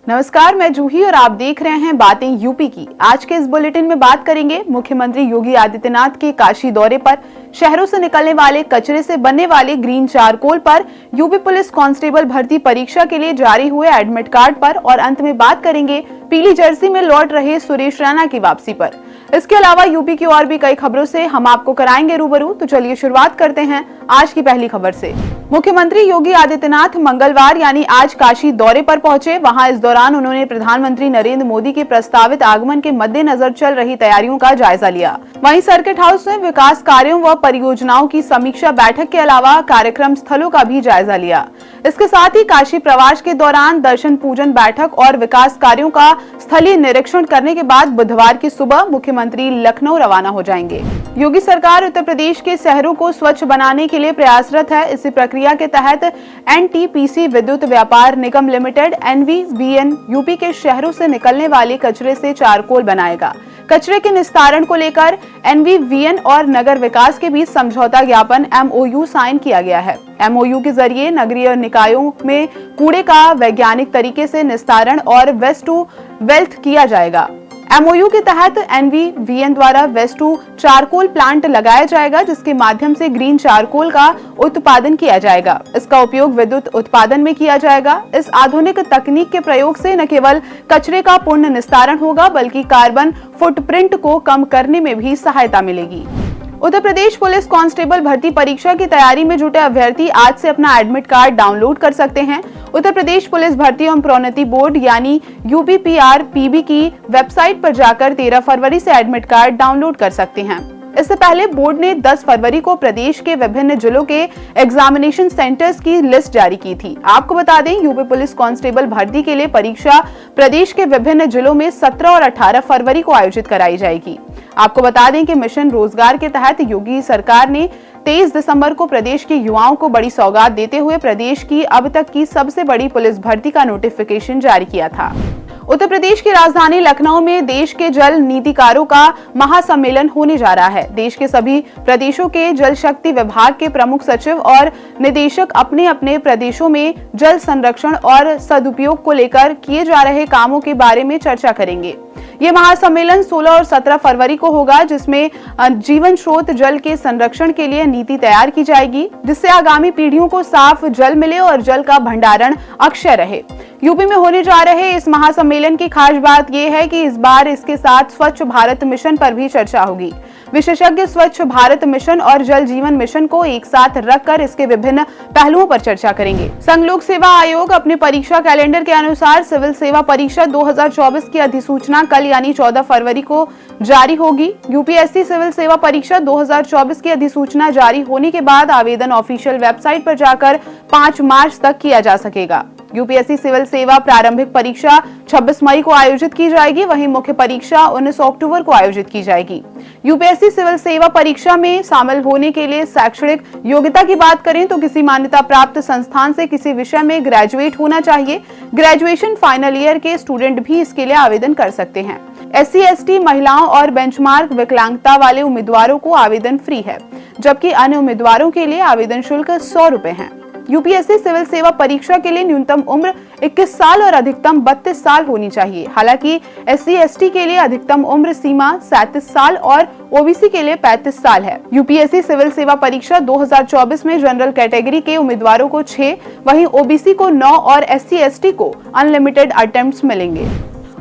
नमस्कार, मैं जूही और आप देख रहे हैं बातें यूपी की। आज के इस बुलेटिन में बात करेंगे मुख्यमंत्री योगी आदित्यनाथ के काशी दौरे पर, शहरों से निकलने वाले कचरे से बनने वाले ग्रीन चारकोल पर, यूपी पुलिस कांस्टेबल भर्ती परीक्षा के लिए जारी हुए एडमिट कार्ड पर और अंत में बात करेंगे पीली जर्सी में लौट रहे सुरेश रैना की वापसी पर। इसके अलावा यूपी की और भी कई खबरों से हम आपको कराएंगे रूबरू। तो चलिए शुरुआत करते हैं आज की पहली खबर से। मुख्यमंत्री योगी आदित्यनाथ मंगलवार यानी आज काशी दौरे पर पहुंचे। वहां इस दौरान उन्होंने प्रधानमंत्री नरेंद्र मोदी के प्रस्तावित आगमन के मद्देनजर चल रही तैयारियों का जायजा लिया। वहीं सर्किट हाउस में विकास कार्यों व परियोजनाओं की समीक्षा बैठक के अलावा कार्यक्रम स्थलों का भी जायजा लिया। इसके साथ ही काशी प्रवास के दौरान दर्शन पूजन बैठक और विकास कार्यों का स्थलीय निरीक्षण करने के बाद बुधवार की सुबह मुख्यमंत्री लखनऊ रवाना हो जाएंगे। योगी सरकार उत्तर प्रदेश के शहरों को स्वच्छ बनाने के लिए प्रयासरत है। इसी प्रक्रिया के तहत एनटीपीसी विद्युत व्यापार निगम लिमिटेड एनवीवीएन यूपी के शहरों से निकलने वाले कचरे से चारकोल बनाएगा। कचरे के निस्तारण को लेकर एनवीवीएन और नगर विकास के बीच समझौता ज्ञापन एमओयू साइन किया गया है। एमओयू के जरिए नगरीय निकायों में कूड़े का वैज्ञानिक तरीके से निस्तारण और वेस्ट टू वेल्थ किया जाएगा। एमओयू के तहत एनवीवीएन द्वारा वेस्ट टू चारकोल प्लांट लगाया जाएगा, जिसके माध्यम से ग्रीन चारकोल का उत्पादन किया जाएगा। इसका उपयोग विद्युत उत्पादन में किया जाएगा। इस आधुनिक तकनीक के प्रयोग से न केवल कचरे का पूर्ण निस्तारण होगा, बल्कि कार्बन फुटप्रिंट को कम करने में भी सहायता मिलेगी। उत्तर प्रदेश पुलिस कांस्टेबल भर्ती परीक्षा की तैयारी में जुटे अभ्यर्थी आज से अपना एडमिट कार्ड डाउनलोड कर सकते हैं। उत्तर प्रदेश पुलिस भर्ती एवं प्रोन्नति बोर्ड यानी यूपीपीआरपीबी की वेबसाइट पर जाकर 13 फरवरी से एडमिट कार्ड डाउनलोड कर सकते हैं। इससे पहले बोर्ड ने 10 फरवरी को प्रदेश के विभिन्न जिलों के एग्जामिनेशन सेंटर्स की लिस्ट जारी की थी। आपको बता दें, यूपी पुलिस कांस्टेबल भर्ती के लिए परीक्षा प्रदेश के विभिन्न जिलों में 17 और 18 फरवरी को आयोजित कराई जाएगी। आपको बता दें कि मिशन रोजगार के तहत योगी सरकार ने 23 दिसंबर को प्रदेश के युवाओं को बड़ी सौगात देते हुए प्रदेश की अब तक की सबसे बड़ी पुलिस भर्ती का नोटिफिकेशन जारी किया था। उत्तर प्रदेश की राजधानी लखनऊ में देश के जल नीतिकारों का महासम्मेलन होने जा रहा है। देश के सभी प्रदेशों के जल शक्ति विभाग के प्रमुख सचिव और निदेशक अपने अपने प्रदेशों में जल संरक्षण और सदुपयोग को लेकर किए जा रहे कामों के बारे में चर्चा करेंगे। ये महासम्मेलन 16 और 17 फरवरी को होगा, जिसमें जीवन स्रोत जल के संरक्षण के लिए नीति तैयार की जाएगी, जिससे आगामी पीढ़ियों को साफ जल मिले और जल का भंडारण अक्षय रहे। यूपी में होने जा रहे इस महासम्मेलन की खास बात यह है कि इस बार इसके साथ स्वच्छ भारत मिशन पर भी चर्चा होगी। विशेषज्ञ स्वच्छ भारत मिशन और जल जीवन मिशन को एक साथ रखकर इसके विभिन्न पहलुओं पर चर्चा करेंगे। संघ लोक सेवा आयोग अपने परीक्षा कैलेंडर के अनुसार सिविल सेवा परीक्षा 2024 की अधिसूचना कल यानी 14 फरवरी को जारी होगी। यूपीएससी सिविल सेवा परीक्षा 2024 की अधिसूचना जारी होने के बाद आवेदन ऑफिशियल वेबसाइट पर जाकर 5 मार्च तक किया जा सकेगा। यूपीएससी सिविल सेवा प्रारंभिक परीक्षा 26 मई को आयोजित की जाएगी, वहीं मुख्य परीक्षा 19 अक्टूबर को आयोजित की जाएगी। यूपीएससी सिविल सेवा परीक्षा में शामिल होने के लिए शैक्षणिक योग्यता की बात करें तो किसी मान्यता प्राप्त संस्थान से किसी विषय में ग्रेजुएट होना चाहिए। ग्रेजुएशन फाइनल ईयर के स्टूडेंट भी इसके लिए आवेदन कर सकते हैं। SC/ST महिलाओं और बेंचमार्क विकलांगता वाले उम्मीदवारों को आवेदन फ्री है, जबकि अन्य उम्मीदवारों के लिए आवेदन शुल्क 100 रुपए है। यूपीएससी सिविल सेवा परीक्षा के लिए न्यूनतम उम्र 21 साल और अधिकतम 32 साल होनी चाहिए। हालांकि SC/ST के लिए अधिकतम उम्र सीमा 37 साल और ओबीसी के लिए 35 साल है। यूपीएससी सिविल सेवा परीक्षा 2024 में जनरल कैटेगरी के उम्मीदवारों को 6, वहीं ओबीसी को 9 और SC/ST को अनलिमिटेड अटेम्प्ट्स मिलेंगे।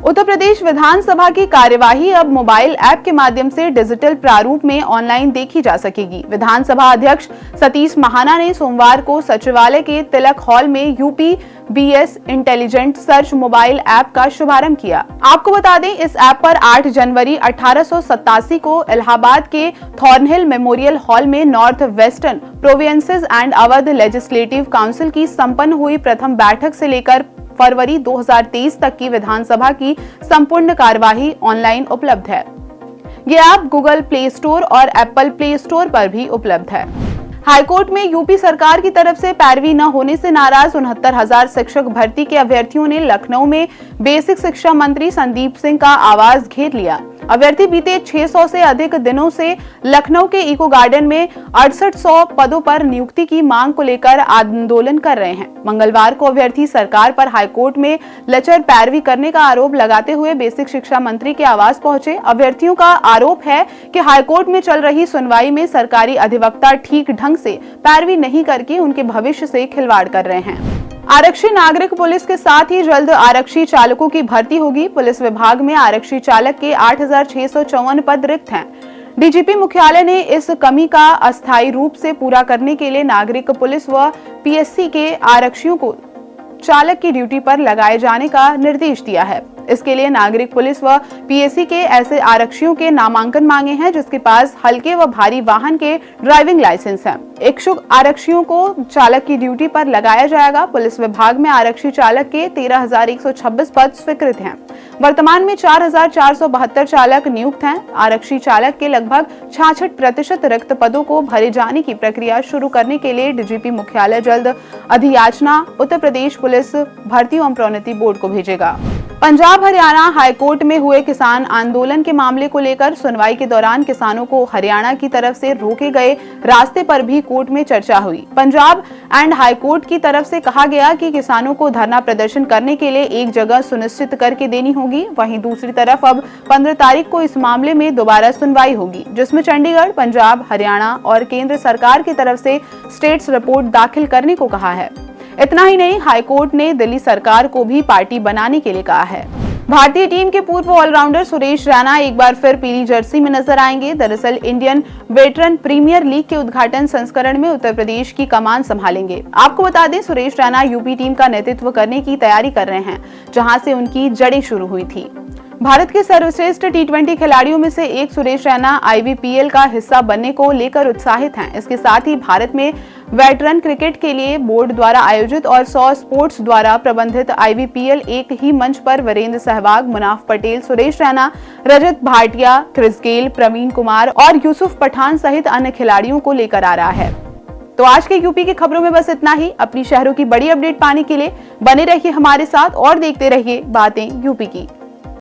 उत्तर प्रदेश विधानसभा की कार्यवाही अब मोबाइल ऐप के माध्यम से डिजिटल प्रारूप में ऑनलाइन देखी जा सकेगी। विधानसभा अध्यक्ष सतीश महाना ने सोमवार को सचिवालय के तिलक हॉल में यूपीबीएस इंटेलिजेंट सर्च मोबाइल ऐप का शुभारंभ किया। आपको बता दें, इस ऐप पर 8 जनवरी 1887 को इलाहाबाद के थॉर्नहिल मेमोरियल हॉल में north western provinces and Awadh legislative council की संपन्न हुई प्रथम बैठक से लेकर फरवरी 2023 तक की विधानसभा की संपूर्ण कार्यवाही ऑनलाइन उपलब्ध है। ये ऐप गूगल प्ले स्टोर और एप्पल प्ले स्टोर पर भी उपलब्ध है। हाईकोर्ट में यूपी सरकार की तरफ से पैरवी न होने से नाराज 69,000 शिक्षक भर्ती के अभ्यर्थियों ने लखनऊ में बेसिक शिक्षा मंत्री संदीप सिंह का आवास घेर लिया। अभ्यर्थी बीते 600 से अधिक दिनों से लखनऊ के इको गार्डन में 6800 पदों पर नियुक्ति की मांग को लेकर आंदोलन कर रहे हैं। मंगलवार को अभ्यर्थी सरकार पर हाईकोर्ट में लचर पैरवी करने का आरोप लगाते हुए बेसिक शिक्षा मंत्री के आवास पहुंचे। अभ्यर्थियों का आरोप है कि हाईकोर्ट में चल रही सुनवाई में सरकारी अधिवक्ता ठीक ढंग से पैरवी नहीं करके उनके भविष्य से खिलवाड़ कर रहे हैं। आरक्षी नागरिक पुलिस के साथ ही जल्द आरक्षी चालकों की भर्ती होगी। पुलिस विभाग में आरक्षी चालक के 8654 पद रिक्त हैं। डीजीपी मुख्यालय ने इस कमी का अस्थायी रूप से पूरा करने के लिए नागरिक पुलिस व पीएससी के आरक्षियों को चालक की ड्यूटी पर लगाए जाने का निर्देश दिया है। इसके लिए नागरिक पुलिस व पीएससी के ऐसे आरक्षियों के नामांकन मांगे हैं जिसके पास हल्के व भारी वाहन के ड्राइविंग लाइसेंस है। इच्छुक आरक्षियों को चालक की ड्यूटी पर लगाया जाएगा। पुलिस विभाग में आरक्षी चालक के 13,126 पद स्वीकृत हैं। वर्तमान में 4,472 चालक नियुक्त हैं। आरक्षी चालक के लगभग 66% रिक्त पदों को भरे जाने की प्रक्रिया शुरू करने के लिए डीजीपी मुख्यालय जल्द अधियाचना उत्तर प्रदेश पुलिस भर्ती एवं प्रोन्नति बोर्ड को भेजेगा। पंजाब हरियाणा हाईकोर्ट में हुए किसान आंदोलन के मामले को लेकर सुनवाई के दौरान किसानों को हरियाणा की तरफ से रोके गए रास्ते पर भी कोर्ट में चर्चा हुई। पंजाब एंड हाईकोर्ट की तरफ से कहा गया कि किसानों को धरना प्रदर्शन करने के लिए एक जगह सुनिश्चित करके देनी होगी। वहीं दूसरी तरफ अब 15 तारीख को इस मामले में दोबारा सुनवाई होगी, जिसमें चंडीगढ़, पंजाब, हरियाणा और केंद्र सरकार की तरफ से स्टेट्स रिपोर्ट दाखिल करने को कहा है। इतना ही नहीं, हाईकोर्ट ने दिल्ली सरकार को भी पार्टी बनाने के लिए कहा है। भारतीय टीम के पूर्व ऑलराउंडर सुरेश रैना एक बार फिर पीली जर्सी में नजर आएंगे। दरअसल इंडियन वेटरन प्रीमियर लीग के उद्घाटन संस्करण में उत्तर प्रदेश की कमान संभालेंगे। आपको बता दें, सुरेश रैना यूपी टीम का नेतृत्व करने की तैयारी कर रहे हैं, जहां से उनकी जड़ें शुरू हुई थी। भारत के सर्वश्रेष्ठ टी20 खिलाड़ियों में से एक सुरेश रैना आईवीपीएल का हिस्सा बनने को लेकर उत्साहित हैं। इसके साथ ही भारत में वेटरन क्रिकेट के लिए बोर्ड द्वारा आयोजित और 100 स्पोर्ट्स द्वारा प्रबंधित आईवीपीएल एक ही मंच पर वीरेंद्र सहवाग, मुनाफ पटेल, सुरेश रैना, रजत भाटिया, क्रिस गेल, प्रवीण कुमार और यूसुफ पठान सहित अन्य खिलाड़ियों को लेकर आ रहा है। तो आज के यूपी की खबरों में बस इतना ही। अपनी शहरों की बड़ी अपडेट पाने के लिए बने रहिए हमारे साथ और देखते रहिए बातें यूपी की।